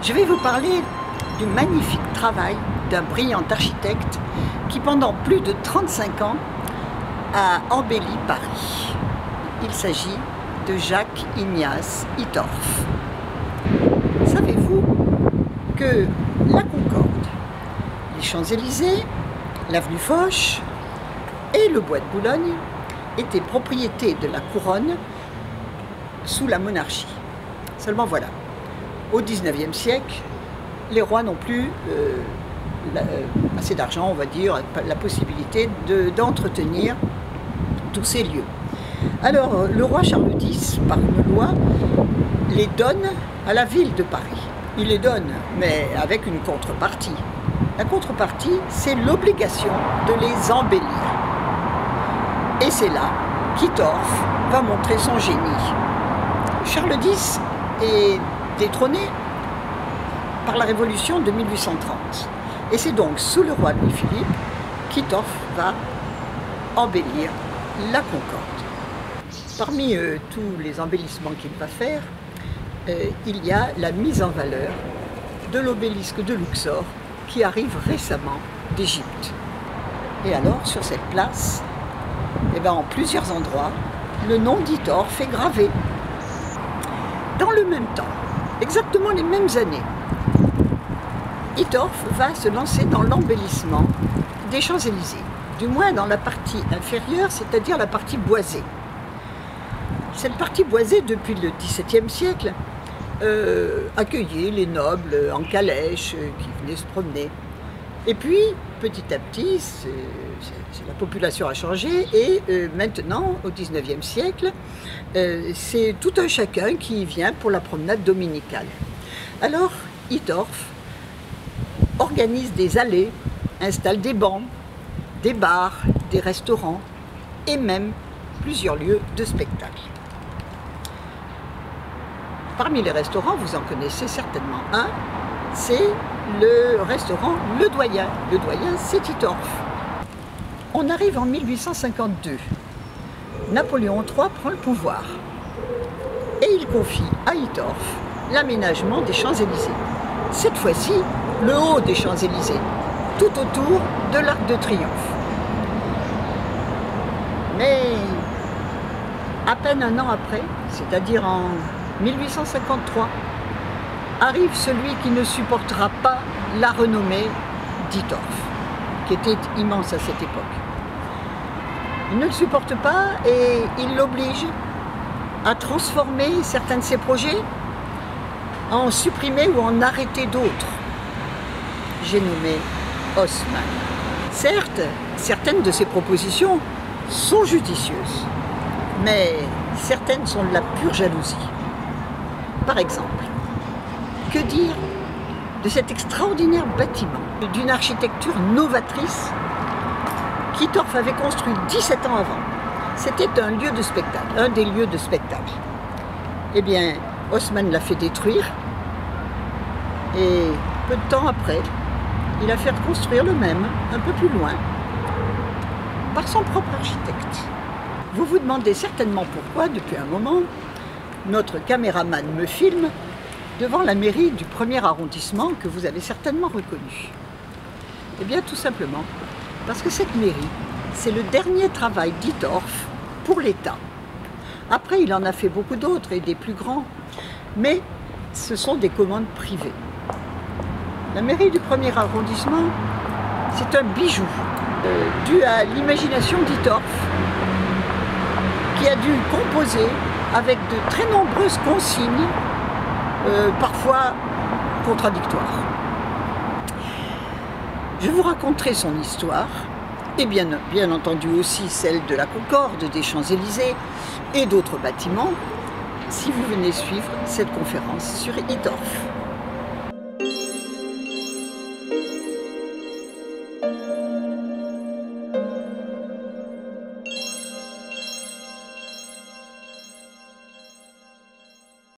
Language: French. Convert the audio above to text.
Je vais vous parler du magnifique travail d'un brillant architecte qui pendant plus de 35 ans a embelli Paris. Il s'agit de Jacques-Ignace Hittorf. Savez-vous que la Concorde, les Champs-Élysées, l'avenue Foch et le bois de Boulogne étaient propriété de la couronne sous la monarchie. Seulement voilà, au XIXe siècle, les rois n'ont plus assez d'argent, on va dire, la possibilité d'entretenir tous ces lieux. Alors le roi Charles X, par une loi, les donne à la ville de Paris. Il les donne, mais avec une contrepartie. La contrepartie, c'est l'obligation de les embellir. Et c'est là qu'Hittorf va montrer son génie. Charles X est détrôné par la Révolution de 1830. Et c'est donc sous le roi Louis-Philippe qu'Hittorf va embellir la Concorde. Parmi tous les embellissements qu'il va faire, il y a la mise en valeur de l'obélisque de Luxor qui arrive récemment d'Égypte. Et alors, sur cette place, en plusieurs endroits, le nom d'Hittorf est gravé. Dans le même temps, exactement les mêmes années, Hittorf va se lancer dans l'embellissement des Champs-Élysées, du moins dans la partie inférieure, c'est-à-dire la partie boisée. Cette partie boisée, depuis le XVIIe siècle, accueillait les nobles en calèche qui venaient se promener. Et puis, petit à petit, la population a changé et maintenant, au XIXe siècle, c'est tout un chacun qui vient pour la promenade dominicale. Alors, Hittorf organise des allées, installe des bancs, des bars, des restaurants et même plusieurs lieux de spectacle. Parmi les restaurants, vous en connaissez certainement un, c'est le restaurant Le Doyen. Le Doyen, c'est Hittorf. On arrive en 1852. Napoléon III prend le pouvoir et il confie à Hittorf l'aménagement des Champs-Élysées. Cette fois-ci, le haut des Champs-Élysées, tout autour de l'Arc de Triomphe. Mais à peine un an après, c'est-à-dire en 1853, arrive celui qui ne supportera pas la renommée d'Hittorf, qui était immense à cette époque. Il ne le supporte pas et il l'oblige à transformer certains de ses projets, à en supprimer ou en arrêter d'autres. J'ai nommé Haussmann. Certes, certaines de ses propositions sont judicieuses, mais certaines sont de la pure jalousie. Par exemple, que dire de cet extraordinaire bâtiment, d'une architecture novatrice qu'Hittorf avait construit 17 ans avant. C'était un lieu de spectacle, un des lieux de spectacle. Eh bien, Haussmann l'a fait détruire et peu de temps après, il a fait reconstruire le même, un peu plus loin, par son propre architecte. Vous vous demandez certainement pourquoi, depuis un moment, notre caméraman me filme devant la mairie du 1er arrondissement que vous avez certainement reconnu. Eh bien, tout simplement, parce que cette mairie, c'est le dernier travail d'Hittorf pour l'État. Après, il en a fait beaucoup d'autres et des plus grands, mais ce sont des commandes privées. La mairie du 1er arrondissement, c'est un bijou dû à l'imagination d'Hittorf, qui a dû composer avec de très nombreuses consignes, parfois contradictoires. Je vous raconterai son histoire, et bien entendu aussi celle de la Concorde, des Champs-Élysées et d'autres bâtiments, si vous venez suivre cette conférence sur Hittorf.